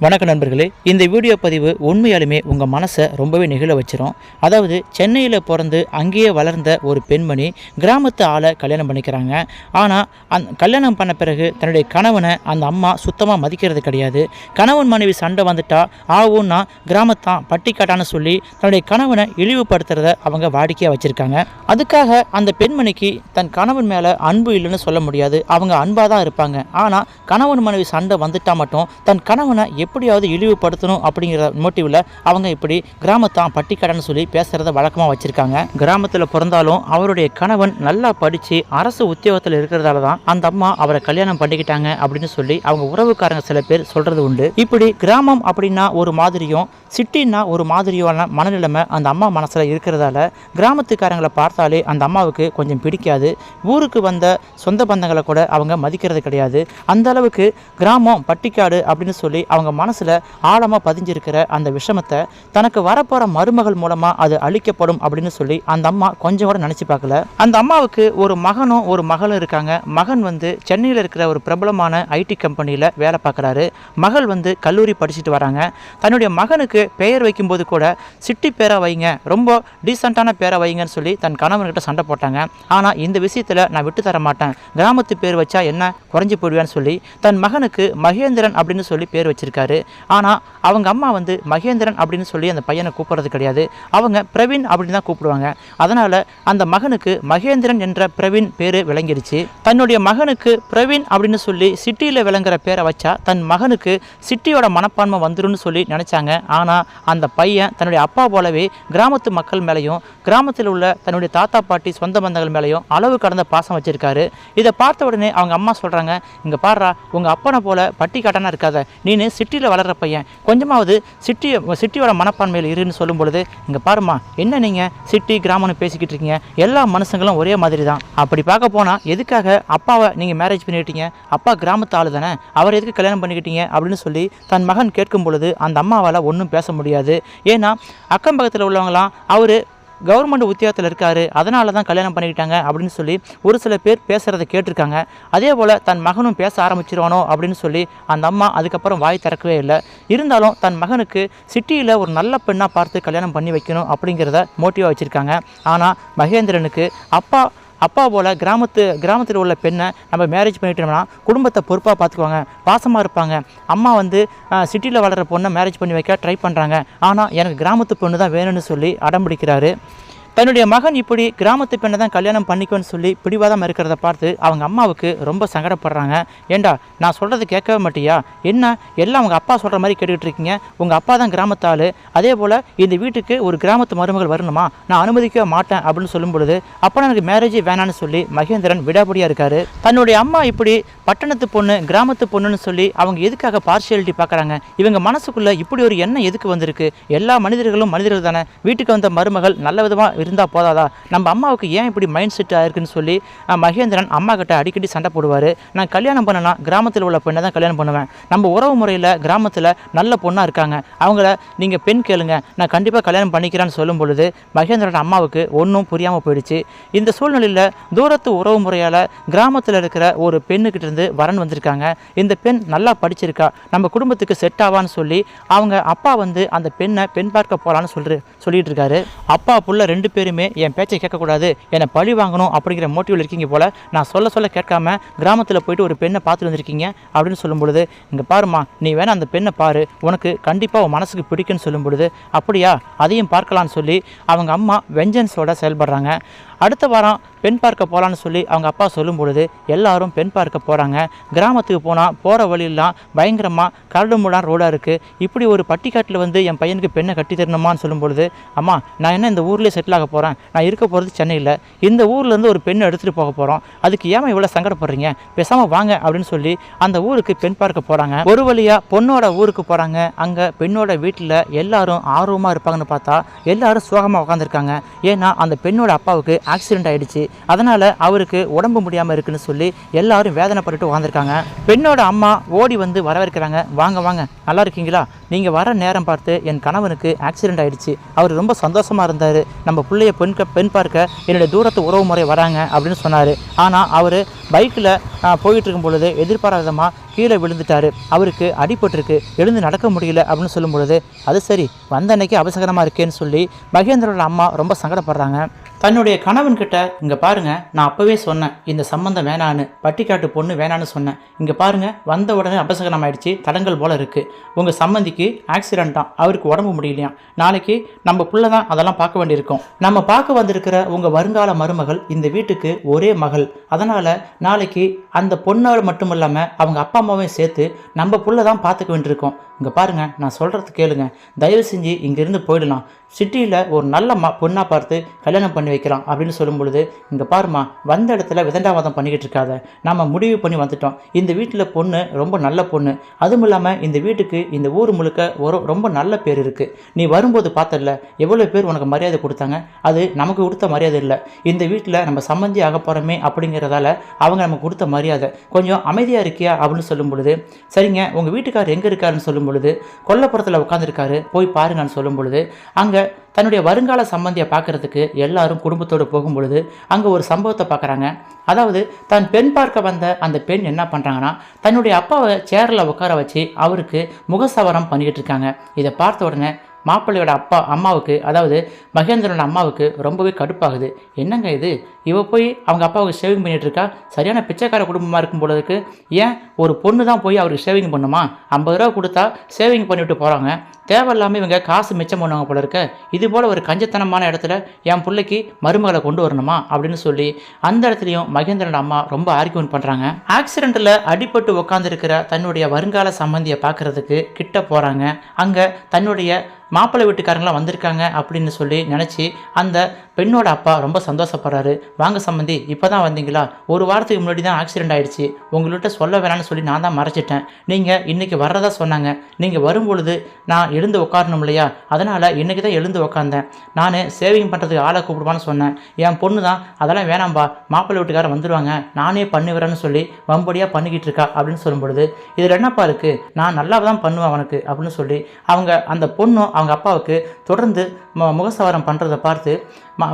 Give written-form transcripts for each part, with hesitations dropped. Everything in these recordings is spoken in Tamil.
வணக்க நண்பர்களே, இந்த வீடியோ பதிவு உண்மையாலுமே உங்கள் மனசை ரொம்பவே நெகிழ வச்சிரும். அதாவது சென்னையில் பிறந்து அங்கேயே வளர்ந்த ஒரு பெண்மணி கிராமத்து ஆளை கல்யாணம் பண்ணிக்கிறாங்க. ஆனால் கல்யாணம் பண்ண பிறகு தன்னுடைய கணவனை அந்த அம்மா சுத்தமாக மதிக்கிறது கிடையாது. கணவன் மனைவி சண்டை வந்துட்டா ஆவுன்னா கிராமத்தான் பட்டிக்காட்டான்னு சொல்லி தன்னுடைய கணவனை இழிவுபடுத்துறத அவங்க வாடிக்கையாக வச்சுருக்காங்க. அதுக்காக அந்த பெண்மணிக்கு தன் கணவன் மேலே அன்பு இல்லைன்னு சொல்ல முடியாது. அவங்க அன்பாக தான் இருப்பாங்க. ஆனால் கணவன் மனைவி சண்டை வந்துட்டால் மட்டும் தன் கணவனை எப்படியாவது இழிவுபடுத்தணும் அப்படிங்கிற மோட்டிவில் அவங்க இப்படி கிராமத்தான் பட்டிக்காடன்னு சொல்லி பேசுகிறத வழக்கமாக வச்சுருக்காங்க. கிராமத்தில் பிறந்தாலும் அவருடைய கணவன் நல்லா படித்து அரசு உத்தியோகத்தில் இருக்கிறதால தான் அந்த அம்மா அவரை கல்யாணம் பண்ணிக்கிட்டாங்க அப்படின்னு சொல்லி அவங்க உறவுக்காரங்க சில பேர் சொல்கிறது உண்டு. இப்படி கிராமம் அப்படின்னா ஒரு மாதிரியும் சிட்டின்னா ஒரு மாதிரியான மனநிலைமை அந்த அம்மா மனசில் இருக்கிறதால கிராமத்துக்காரங்களை பார்த்தாலே அந்த அம்மாவுக்கு கொஞ்சம் பிடிக்காது. ஊருக்கு வந்த சொந்த பந்தங்களை கூட அவங்க மதிக்கிறது கிடையாது. அந்த அளவுக்கு கிராமம் பட்டிக்காடு அப்படின்னு சொல்லி அவங்க மனசில் ஆழமாக பதிஞ்சிருக்கிற அந்த விஷமத்தை தனக்கு வரப்போகிற மருமகள் மூலமாக அது அழிக்கப்படும் அப்படின்னு சொல்லி அந்த அம்மா கொஞ்சம் கூட நினச்சி பார்க்கல. அந்த அம்மாவுக்கு ஒரு மகனும் ஒரு மகளும் இருக்காங்க. மகன் சென்னையில் இருக்கிற ஒரு பிரபலமான ஐடி கம்பெனியில் வேலை பார்க்குறாரு. மகள் கல்லூரி படிச்சுட்டு வராங்க. தன்னுடைய மகனுக்கு பெயர் வைக்கும்போது கூட சிட்டி பேரை வைங்க, ரொம்ப டீசெண்டான பேரை வைங்கன்னு சொல்லி தன் கணவன்கிட்ட சண்டை போட்டாங்க. ஆனால் இந்த விஷயத்தில் நான் விட்டு தர மாட்டேன், கிராமத்து பேர் வச்சா என்ன குறைஞ்சி போடுவேன்னு சொல்லி தன் மகனுக்கு மகேந்திரன் அப்படின்னு சொல்லி பேர் வச்சிருக்காரு. ஆனால் அவங்க அம்மா மகேந்திரன் அப்படின்னு சொல்லி அந்த பையனை கூப்பிட்றது கிடையாது. அவங்க பிரவீன் அப்படின்னு தான் கூப்பிடுவாங்க. அதனால் அந்த மகனுக்கு மகேந்திரன் என்ற பிரவீன் பேர் விளங்கிடுச்சு. தன்னுடைய மகனுக்கு பிரவீன் அப்படின்னு சொல்லி சிட்டியில் விளங்குற பேரை வச்சா தன் மகனுக்கு சிட்டியோட மனப்பான்மை வந்துருன்னு சொல்லி நினச்சாங்க. ஆனால் அந்த பையன் தன்னுடைய அப்பா போலவே கிராமத்து மக்கள் மேலேயும் கிராமத்தில் உள்ள தன்னுடைய தாத்தா பாட்டி சொந்த பந்தங்கள் மேலேயும் அளவு கடந்த பாசம் வச்சிருக்காரு. இதை பார்த்த உடனே அவங்க அம்மா சொல்கிறாங்க, இங்கே பாடுறா, உங்கள் அப்பனை போல பட்டி காட்டானா இருக்காத, நீனு சிட்டியில் வளர்கிற பையன், கொஞ்சமாவது சிட்டியோட மனப்பான்மையில் இருன்னு சொல்லும் பொழுது, இங்கே பாருமா, என்ன நீங்கள் சிட்டி கிராமம்னு பேசிக்கிட்டு இருக்கீங்க, எல்லா மனுஷங்களும் ஒரே மாதிரி தான். அப்படி பார்க்க போனால் எதுக்காக அப்பாவை நீங்கள் மேரேஜ் பண்ணிக்கிட்டீங்க, அப்பா கிராமத்து ஆளு தானே, அவர் எதுக்கு கல்யாணம் பண்ணிக்கிட்டீங்க அப்படின்னு சொல்லி தன் மகன் கேட்கும் பொழுது அந்த அம்மாவால் ஒன்றும் பேச முடியாது. ஏன்னா அக்கம் பக்கத்தில் உள்ளவங்களாம் அவர் கவர்மெண்ட் உத்தியோகத்தில் இருக்காரு, அதனால தான் கல்யாணம் பண்ணிக்கிட்டாங்க அப்படின்னு சொல்லி ஒரு சில பேர் பேசுகிறத கேட்டிருக்காங்க. அதே போல் தன் மகனும் பேச ஆரம்பிச்சிருவானோ அப்படின்னு சொல்லி அந்த அம்மா அதுக்கப்புறம் வாய் திறக்கவே இல்லை. இருந்தாலும் தன் மகனுக்கு சிட்டியில் ஒரு நல்ல பெண்ணாக பார்த்து கல்யாணம் பண்ணி வைக்கணும் அப்படிங்கிறத மோட்டிவாக வச்சுருக்காங்க. ஆனால் மகேந்திரனுக்கு அப்பா போல் கிராமத்தில் உள்ள பெண்ணை நம்ம மேரேஜ் பண்ணிட்டோம்னா குடும்பத்தை பொறுப்பாக பார்த்துக்குவாங்க, பாசமாக இருப்பாங்க. அம்மா சிட்டியில் வளர்கிற பொண்ணை மேரேஜ் பண்ணி வைக்க ட்ரை பண்ணுறாங்க, ஆனால் எனக்கு கிராமத்து பொண்ணு தான் வேணும்னு சொல்லி அடம்பிடிக்கிறாரு. தன்னுடைய மகன் இப்படி கிராமத்து பெண்ணை தான் கல்யாணம் பண்ணிக்குவேன்னு சொல்லி பிடிவாதம் இருக்கிறத பார்த்து அவங்க அம்மாவுக்கு ரொம்ப சங்கடப்படுறாங்க. ஏண்டா, நான் சொல்கிறது கேட்கவே மாட்டியா, என்ன எல்லாம் உங்கள் அப்பா சொல்கிற மாதிரி கேட்டுக்கிட்டு இருக்கீங்க, உங்கள் அப்பா தான் கிராமத்தாள், அதே போல் இந்த வீட்டுக்கு ஒரு கிராமத்து மருமகள் வரணுமா, நான் அனுமதிக்கவே மாட்டேன் அப்படின்னு சொல்லும் பொழுது அப்போ எனக்கு மேரேஜே வேணான்னு சொல்லி மகேந்திரன் விடாபடியாக இருக்காரு. தன்னுடைய அம்மா இப்படி பட்டணத்து பொண்ணு கிராமத்து பொண்ணுன்னு சொல்லி அவங்க எதுக்காக பார்ஷியாலிட்டி பார்க்குறாங்க, இவங்க மனசுக்குள்ளே இப்படி ஒரு எண்ணம் எதுக்கு வந்திருக்கு, எல்லா மனிதர்களும் மனிதர்கள் தானே, வீட்டுக்கு வந்த மருமகள் நல்ல விதமாக இருந்தால் போதாதா, நம்ம அம்மாவுக்கு ஏன் இப்படி மைண்ட் செட் ஆயிருக்குன்னு சொல்லி மகேந்திரன் அம்மா கிட்ட அடிக்கடி சண்டை போடுவார். நான் கல்யாணம் பண்ணனா கிராமத்தில் உள்ள பெண்ணை தான் கல்யாணம் பண்ணுவேன், நம்ம உறவு முறையில் கிராமத்தில் நல்ல பொண்ணாக இருக்காங்க, அவங்கள நீங்கள் பெண் கேளுங்க, நான் கண்டிப்பாக கல்யாணம் பண்ணிக்கிறேன்னு சொல்லும் பொழுது மகேந்திரன் அம்மாவுக்கு ஒன்றும் புரியாமல் போயிடுச்சு. இந்த சூழ்நிலையில் தூரத்து உறவு முறையால் கிராமத்தில் இருக்கிற ஒரு பெண்ணுக்கிட்ட இருந்து வரன் வந்திருக்காங்க. இந்த பெண் நல்லா படிச்சிருக்கா, நம்ம குடும்பத்துக்கு செட் ஆவான்னு சொல்லி அவங்க அப்பா அந்த பெண்ணை பெண் பார்க்க போகலான்னு சொல்லிட்டு இருக்காரு. அப்பா புள்ள ரெண்டு பேருமே என் பேச்சை கேட்கக்கூடாது, என்னை பழி வாங்கணும் அப்படிங்கிற மோட்டிவில் இருக்கீங்க போல், நான் சொல்ல கேட்காம கிராமத்தில் போயிட்டு ஒரு பெண்ணை பார்த்துட்டு வந்திருக்கீங்க அப்படின்னு சொல்லும் பொழுது, இங்கே பாருமா, நீ வேணா அந்த பெண்ணை பாரு, உனக்கு கண்டிப்பாக உன் மனசுக்கு பிடிக்குன்னு சொல்லும் பொழுது, அப்படியா அதையும் பார்க்கலான்னு சொல்லி அவங்க அம்மா வெஞ்சன்ஸோட செயல்படுறாங்க. அடுத்த வாரம் பெண் பார்க்க போகலான்னு சொல்லி அவங்க அப்பா சொல்லும் பொழுது எல்லாரும் பெண் பார்க்க போகிறாங்க. கிராமத்துக்கு போனால் போகிற வழியெல்லாம் பயங்கரமாக கரடு முடான் ரோடாக இருக்குது. இப்படி ஒரு பட்டிக்காட்டில் என் பையனுக்கு பெண்ணை கட்டி தரணுமான்னு சொல்லும் பொழுது, அம்மா நான் என்ன இந்த ஊர்லேயே செட்டில் ஆக போகிறேன், நான் இருக்க போகிறது சென்னையில், இந்த ஊர்லேருந்து ஒரு பெண்ணை எடுத்துகிட்டு போக போகிறோம், அதுக்கு ஏமா இவ்வளோ சங்கடப்படுறீங்க, பேசாமல் வாங்க அப்படின்னு சொல்லி அந்த ஊருக்கு பெண் பார்க்க போகிறாங்க. ஒரு வழியாக பொண்ணோட ஊருக்கு போகிறாங்க. அங்கே பெண்ணோட வீட்டில் எல்லாரும் ஆர்வமாக இருப்பாங்கன்னு பார்த்தா எல்லாரும் சோகமாக உட்காந்துருக்காங்க. ஏன்னா அந்த பெண்ணோட அப்பாவுக்கு ஆக்சிடென்ட் ஆகிடுச்சு, அதனால் அவருக்கு உடம்பு முடியாமல் இருக்குன்னு சொல்லி எல்லாரும் வேதனைப்பட்டு உட்காந்துருக்காங்க. பெண்ணோட அம்மா ஓடி வரவேற்கிறாங்க. வாங்க வாங்க, நல்லா இருக்கீங்களா, நீங்கள் வர நேரம் பார்த்து என் கணவனுக்கு ஆக்சிடென்ட் ஆகிடுச்சு, அவர் ரொம்ப சந்தோஷமாக இருந்தார், நம்ம பிள்ளைய பெண் பார்க்க என்னுடைய தூரத்து உறவு முறை வராங்க அப்படின்னு சொன்னார். ஆனால் அவர் பைக்கில் போயிட்டு இருக்கும் பொழுது எதிர்பாராத விதமாக கீழே விழுந்துட்டாரு, அவருக்கு அடிபட்டிருக்கு, எழுந்து நடக்க முடியல அப்படின்னு சொல்லும் பொழுது, அது சரி வந்த அன்னைக்கு அபசகனமாக இருக்கேன்னு சொல்லி மகேந்திரோட அம்மா ரொம்ப சங்கடப்படுறாங்க. தன்னுடைய கணவன்கிட்ட, இங்கே பாருங்க, நான் அப்போவே சொன்னேன் இந்த சம்மந்தம் வேணான்னு, பட்டிக்காட்டு பொண்ணு வேணான்னு சொன்னேன். இங்கே பாருங்க, வந்த உடனே அபசகனம் ஆயிடுச்சு, தடங்கள் போல இருக்குது. உங்கள் சம்மந்திக்கு ஆக்சிடென்ட் தான், அவருக்கு உடம்பு முடியலையா, நாளைக்கு நம்ம புள்ள தான் அதெல்லாம் பார்க்க வேண்டியிருக்கும். நம்ம பார்க்க வந்திருக்கிற உங்கள் வருங்கால மருமகள் இந்த வீட்டுக்கு ஒரே மகள். அதனால் நாளைக்கு அந்த பொண்ணோடு மட்டும் இல்லாமல் அவங்க அப்பா அம்மாவையும் சேர்த்து நம்ம புள்ள தான் பார்த்துக்க வேண்டியிருக்கோம். இங்கே பாருங்கள், நான் சொல்கிறது கேளுங்க, தயவு செஞ்சு இங்கேருந்து போயிடலாம், சிட்டியில் ஒரு நல்ல பொண்ணாக பார்த்து கல்யாணம் பண்ணி வைக்கலாம் அப்படின்னு சொல்லும் பொழுது, இங்கே பாருமா, வந்த இடத்துல விதண்டாவாதம் பண்ணிக்கிட்டு இருக்காத, நம்ம முடிவு பண்ணி வந்துட்டோம். இந்த வீட்டில் பொண்ணு ரொம்ப நல்ல பொண்ணு, அதுவும் இல்லாமல் இந்த வீட்டுக்கு இந்த ஊர் முழுக்க ரொம்ப நல்ல பேர் இருக்குது. நீ வரும்போது பார்த்தல எவ்வளோ பேர் உனக்கு மரியாதை கொடுத்தாங்க, அது நமக்கு கொடுத்த மரியாதை இல்லை. இந்த வீட்டில் நம்ம சம்மந்தி ஆக போகிறோமே அப்படிங்கிறதால அவங்க நமக்கு கொடுத்த மரியாதை. கொஞ்சம் அமைதியாக இருக்கியா அப்படின்னு சொல்லும் பொழுது, சரிங்க உங்கள் வீட்டுக்காரர் எங்கே இருக்காருன்னு சொல்லும் பொழுது, கொல்லப்புறத்தில் உட்காந்துருக்காரு, போய் பாருங்கன்னு சொல்லும் பொழுது, அங்கே தன்னுடைய வருங்கால சம்பந்தியை பார்க்குறதுக்கு எல்லாரும் குடும்பத்தோடு போகும்பொழுது அங்கே ஒரு சம்பவத்தை பார்க்குறாங்க. அதாவது தான் பெண் பார்க்க வந்த அந்த பெண் என்ன பண்ணுறாங்கன்னா, தன்னுடைய அப்பாவை சேரில் உட்கார வச்சு அவருக்கு முகசவரம் பண்ணிக்கிட்டு இருக்காங்க. இதை பார்த்த உடனே மாப்பிள்ளையோட அம்மாவுக்கு, அதாவது மகேந்திரனோட அம்மாவுக்கு ரொம்பவே கடுப்பாகுது. என்னங்க இது, இவ போய் அவங்க அப்பாவுக்கு ஷேவிங் பண்ணிகிட்டு இருக்கா, சரியான பிச்சைக்கார குடும்பமாக இருக்கும் பொழுதுக்கு, ஏன் ஒரு பொண்ணு தான் போய் அவருக்கு ஷேவிங் பண்ணுமா, 50 ரூபா கொடுத்தா ஷேவிங் பண்ணிவிட்டு போகிறாங்க, தேவையில்லாமல் இவங்க காசு மிச்சம் பண்ணுவாங்க போல இருக்க, இது போல் ஒரு கஞ்சத்தனமான இடத்துல என் பிள்ளைக்கு மருமகளை கொண்டு வரணுமா அப்படின்னு சொல்லி அந்த இடத்துலையும் மகேந்திரன் அம்மா ரொம்ப ஆர்கியூமெண்ட் பண்ணுறாங்க. ஆக்சிடெண்ட்டில் அடிபட்டு உட்காந்துருக்கிற தன்னுடைய வருங்கால சம்பந்தியை பார்க்குறதுக்கு கிட்ட போகிறாங்க. அங்கே தன்னுடைய மாப்பிள்ளை வீட்டுக்காரங்களாம் வந்திருக்காங்க அப்படின்னு சொல்லி நினச்சி அந்த பெண்ணோட அப்பா ரொம்ப சந்தோஷப்படுறாரு. வாங்க சம்பந்தி, இப்போ தான் வந்தீங்களா, ஒரு வாரத்துக்கு முன்னாடி தான் ஆக்சிடெண்ட் ஆகிடுச்சு, உங்கள்கிட்ட சொல்ல வேணான்னு சொல்லி நான் தான் மறைச்சிட்டேன், நீங்கள் இன்றைக்கி வர்றதா சொன்னாங்க, நீங்கள் வரும்பொழுது நான் எழுந்து உட்காரணும் இல்லையா, அதனால் இன்றைக்கி தான் எழுந்து உட்காந்தேன், நான் சேவிங் பண்ணுறதுக்கு ஆளை கூப்பிடுவான்னு சொன்னேன், என் பொண்ணு தான் அதெல்லாம் வேணாம்பா, மாப்பிள்ளை வீட்டுக்காரன் வந்துடுவாங்க, நானே பண்ணுவேன்னு சொல்லி வம்படியாக பண்ணிக்கிட்டு இருக்கா அப்படின்னு சொல்லும் பொழுது, இதில் என்னப்பா இருக்குது, நான் நல்லா தான் பண்ணுவேன் அவனுக்கு அப்படின்னு சொல்லி அவங்க அந்த பொண்ணும் அவங்க அப்பாவுக்கு தொடர்ந்து முகசவரம் பண்ணுறதை பார்த்து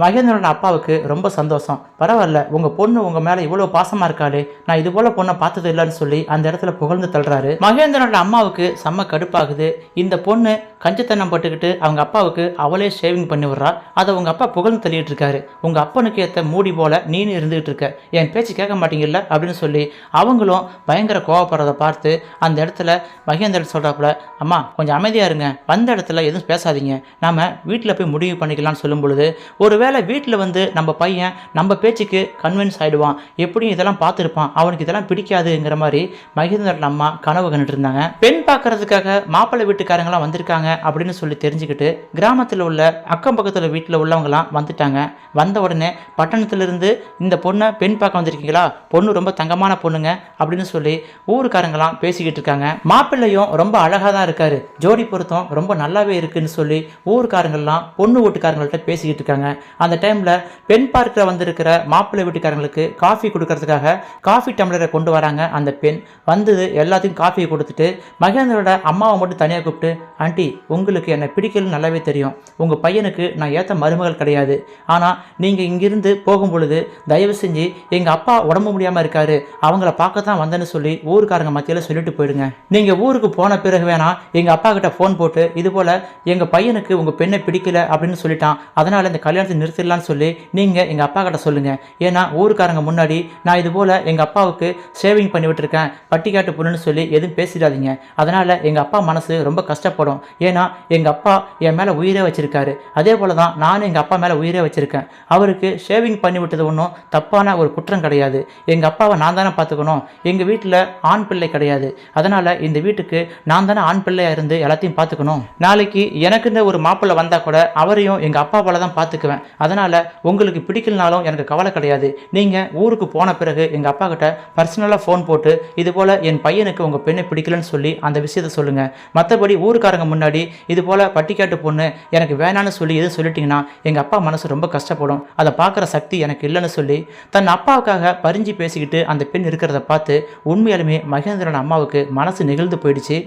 மகேந்திரனோட அப்பாவுக்கு ரொம்ப சந்தோஷம். பரவாயில்ல, உங்கள் பொண்ணு உங்கள் மேலே இவ்வளோ பாசமாக இருக்காளே, நான் இது போல் பொண்ணை பார்த்தது இல்லைன்னு சொல்லி அந்த இடத்துல புகழ்ந்து தள்ளுறாரு. மகேந்திரனோட அம்மாவுக்கு செம்ம கடுப்பாகுது. இந்த பொண்ணு கஞ்சத்தனம் பட்டுக்கிட்டு அவங்க அப்பாவுக்கு அவளே ஷேவிங் பண்ணி விட்றா, அதை உங்கள் அப்பா புகழ்ந்து தள்ளிட்டு இருக்காரு, உங்கள் அப்பனுக்கு ஏற்ற மூடி போல் நீனு இருந்துகிட்டு இருக்க, என் பேச்சு கேட்க மாட்டீங்கல்ல அப்படின்னு சொல்லி அவங்களும் பயங்கர கோவப்படுறதை பார்த்து அந்த இடத்துல மகேந்திரன் சொல்கிறாப்புல, அம்மா கொஞ்சம் அமைதியாக இருங்க, வந்த இடத்துல எதுவும் பேசாதீங்க, நாம் வீட்டில் போய் முடிவு பண்ணிக்கலாம்னு சொல்லும் பொழுது, ஒருவேளை வீட்டில் வந்து நம்ம பையன் நம்ம பேச்சுக்கு கன்வின்ஸ் ஆகிடுவான், எப்படியும் இதெல்லாம் பார்த்துருப்பான், அவனுக்கு இதெல்லாம் பிடிக்காதுங்கிற மாதிரி மகேந்திரன் அம்மா கனவு கண்டுட்டு இருந்தாங்க. பெண் பார்க்கறதுக்காக மாப்பிள்ளை வீட்டுக்காரங்களாம் வந்திருக்காங்க அப்படின்னு சொல்லி தெரிஞ்சுக்கிட்டு கிராமத்தில் உள்ள அக்கம் பக்கத்தில் வீட்டில் உள்ளவங்களாம் வந்துட்டாங்க. வந்த உடனே பட்டணத்திலிருந்து இந்த பொண்ணை பெண் பார்க்க வந்திருக்கீங்களா, பொண்ணு ரொம்ப தங்கமான பொண்ணுங்க அப்படின்னு சொல்லி ஊருக்காரங்களாம் பேசிக்கிட்டு இருக்காங்க. மாப்பிள்ளையும் ரொம்ப அழகாக தான் இருக்காரு, ஜோடி பொருத்தம் ரொம்ப நல்லாவே இருக்குன்னு சொல்லி ஊருக்காரங்கள்லாம் பொண்ணு வீட்டுக்காரங்கள்ட்ட பேசிக்கிட்டு இருக்காங்க. அந்த டைமில் பெண் பார்க்க வந்திருக்கிற மாப்பிள்ளை வீட்டுக்காரங்களுக்கு காஃபி கொடுக்கறதுக்காக காஃபி டம்ளரை கொண்டு வராங்க. அந்த பெண் வந்தது எல்லாத்தையும் காஃபியை கொடுத்துட்டு மகேந்திரோட அம்மாவை மட்டும் தனியாக கூப்பிட்டு, ஆண்டி உங்களுக்கு என்னை பிடிக்கலன்னு நல்லாவே தெரியும், உங்கள் பையனுக்கு நான் ஏற்ற மருமகள் கிடையாது, ஆனால் நீங்கள் இங்கிருந்து போகும் பொழுது தயவு செஞ்சு எங்கள் அப்பா உடம்பு முடியாமல் இருக்காரு, அவங்கள பார்க்க தான் வந்தேன்னு சொல்லி ஊருக்காரங்க மத்தியில் சொல்லிட்டு போயிடுங்க. நீங்கள் ஊருக்கு போன பிறகு வேணா எங்கள் அப்பா கிட்ட ஃபோன் போட்டு இது போல் எங்கள் பையனுக்கு உங்கள் பெண்ணை பிடிக்கல அப்படின்னு சொல்லிட்டான், அதனால் இந்த கல்யாணத்தை நிறுத்திடலான்னு சொல்லி நீங்கள் எங்கள் அப்பா கிட்ட சொல்லுங்கள், ஏன்னா ஊருக்காரங்க முன்னாடி நான் இது போல் எங்கள் அப்பாவுக்கு ஷேவிங் பண்ணி விட்டுருக்கேன், பட்டிக்காட்டு பொண்ணுன்னு சொல்லி எதுவும் பேசிடாதீங்க, அதனால் எங்கள் அப்பா மனசு ரொம்ப கஷ்டப்படும், ஏன்னா எங்கள் அப்பா என் மேலே உயிரே வச்சுருக்காரு, அதே போல் தான் நானும் எங்கள் அப்பா மேலே உயிரே வச்சுருக்கேன், அவருக்கு ஷேவிங் பண்ணி விட்டது ஒன்றும் தப்பான ஒரு குற்றம் கிடையாது, எங்கள் அப்பாவை நான் தானே பார்த்துக்கணும், எங்கள் வீட்டில் ஆண் பிள்ளை கிடையாது, அதனால் இந்த வீட்டுக்கு நான் தானே ஆண் பிள்ளையாக இருந்து எல்லாத்தையும் பார்த்துக்கணும், நாளைக்கு எனக்குன்னு ஒரு மாப்பிள்ளை வந்தால் கூட அவரையும் எங்கள் அப்பா போல தான் பார்த்துக்குவேன், அதனால் உங்களுக்கு பிடிக்கலனாலும் எனக்கு கவலை கிடையாது, நீங்கள் ஊருக்கு போன பிறகு எங்கள் அப்பா கிட்ட பர்சனலாக ஃபோன் போட்டு இது போல் என் பையனுக்கு உங்கள் பெண்ணை பிடிக்கலன்னு சொல்லி அந்த விஷயத்தை சொல்லுங்கள், மற்றபடி ஊருக்காரங்க முன்னாடி இது போல் பட்டிக்காட்டு பொண்ணு எனக்கு வேணான்னு சொல்லி எதுவும் சொல்லிட்டீங்கன்னா எங்கள் அப்பா மனசு ரொம்ப கஷ்டப்படும், அதை பார்க்குற சக்தி எனக்கு இல்லைன்னு சொல்லி தன் அப்பாவுக்காக பறிஞ்சு பேசிக்கிட்டு அந்த பெண் இருக்கிறத பார்த்து உண்மையாலுமே மகேந்திரன் அம்மாவுக்கு மனசு நெகிழ்ந்து போயிடுச்சு.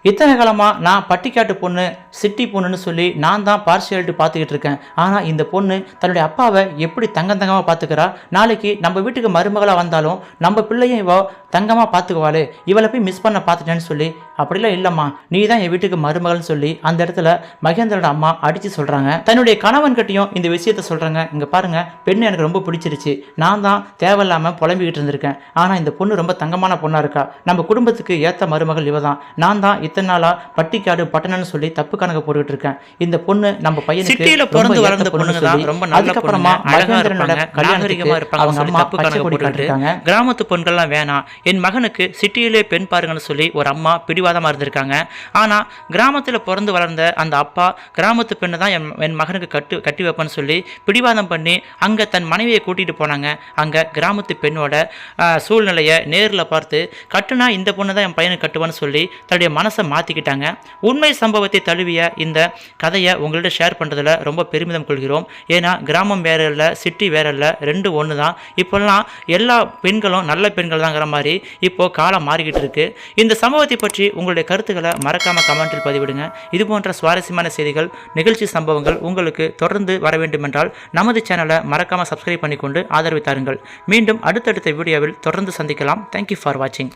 இத்தனை காலமாக நான் பட்டிக்காட்டு பொண்ணு சிட்டி பொண்ணுன்னு சொல்லி நான் தான் பார்ஷியாலிட்டி பார்த்துக்கிட்டு இருக்கேன். ஆனால் இந்த பொண்ணு தன்னுடைய அப்பாவை எப்படி தங்கமாக பார்த்துக்கிறா. நாளைக்கு நம்ம வீட்டுக்கு மருமகளாக வந்தாலும் நம்ம பிள்ளையும் இவ தங்கமாக பார்த்துக்குவாளே, இவளை போய் மிஸ் பண்ண பார்த்துட்டேன்னு சொல்லி, அப்படிலாம் இல்லைம்மா, நீ தான் என் வீட்டுக்கு மருமகள்னு சொல்லி அந்த இடத்துல மகேந்திரோட அம்மா அடித்து சொல்கிறாங்க. தன்னுடைய கணவன் கிட்டையும் இந்த விஷயத்த சொல்கிறாங்க. இங்கே பாருங்கள், பெண்ணு எனக்கு ரொம்ப பிடிச்சிருச்சு, நான் தான் தேவையில்லாமல் புலம்பிக்கிட்டு இருந்திருக்கேன். ஆனால் இந்த பொண்ணு ரொம்ப தங்கமான பொண்ணாக இருக்கா, நம்ம குடும்பத்துக்கு ஏற்ற மருமகள் இவ தான். நான் தான் இத்தனை நாளாக பட்டிக்காடு பட்டணம்னு சொல்லி தப்பு கணக்கு போட்டுக்கிட்டு இருக்கேன். இந்த பொண்ணு நம்ம பையனுக்கு சிட்டியில பிறந்து வளர்ந்த பொண்ணுங்க தான் ரொம்ப நல்ல அதுக்கப்புறமா மகேந்திரனோட கல்யாணத்துக்கு அவங்க அம்மா பச்சை கொடி காட்டிருக்காங்க. கிராமத்து பொண்கள்லாம் வேணாம், என் மகனுக்கு சிட்டியிலே பெண் பாருங்கன்னு சொல்லி ஒரு அம்மா பிடிவாதமாக இருந்திருக்காங்க. ஆனால் கிராமத்தில் பிறந்து வளர்ந்த அந்த அப்பா கிராமத்து பெண்ணை தான் என் மகனுக்கு கட்டி வைப்பேன்னு சொல்லி பிடிவாதம் பண்ணி அங்கே தன் மனைவியை கூட்டிகிட்டு போனாங்க. அங்கே கிராமத்து பெண்ணோட சூழ்நிலையை நேரில் பார்த்து கட்டுனா இந்த பொண்ணு தான் என் பையனுக்கு கட்டுவான்னு சொல்லி தன்னுடைய மனசை மாற்றிக்கிட்டாங்க. உண்மை சம்பவத்தை தழுவிய இந்த கதையை உங்கள்கிட்ட ஷேர் பண்ணுறதுல ரொம்ப பெருமிதம் கொள்கிறோம். ஏன்னா கிராமம் வேற இல்லை, சிட்டி வேற இல்லை, ரெண்டு ஒன்று தான். இப்போல்லாம் எல்லா பெண்களும் நல்ல பெண்கள் தாங்கிற மாதிரி இப்போது காலம் மாறிக்கிட்டு இருக்கு. இந்த சம்பவத்தை பற்றி உங்களுடைய கருத்துக்களை மறக்காமல் கமெண்டில் பதிவிடுங்க. இது போன்ற சுவாரஸ்யமான செய்திகள், நிகழ்ச்சி சம்பவங்கள் உங்களுக்கு தொடர்ந்து வர வேண்டுமென்றால் நமது சேனலை மறக்காமல் சப்ஸ்கிரைப் பண்ணிக்கொண்டு ஆதரவு தாருங்கள். மீண்டும் அடுத்தடுத்த வீடியோவில் தொடர்ந்து சந்திக்கலாம். தேங்க்யூ ஃபார் வாட்சிங்.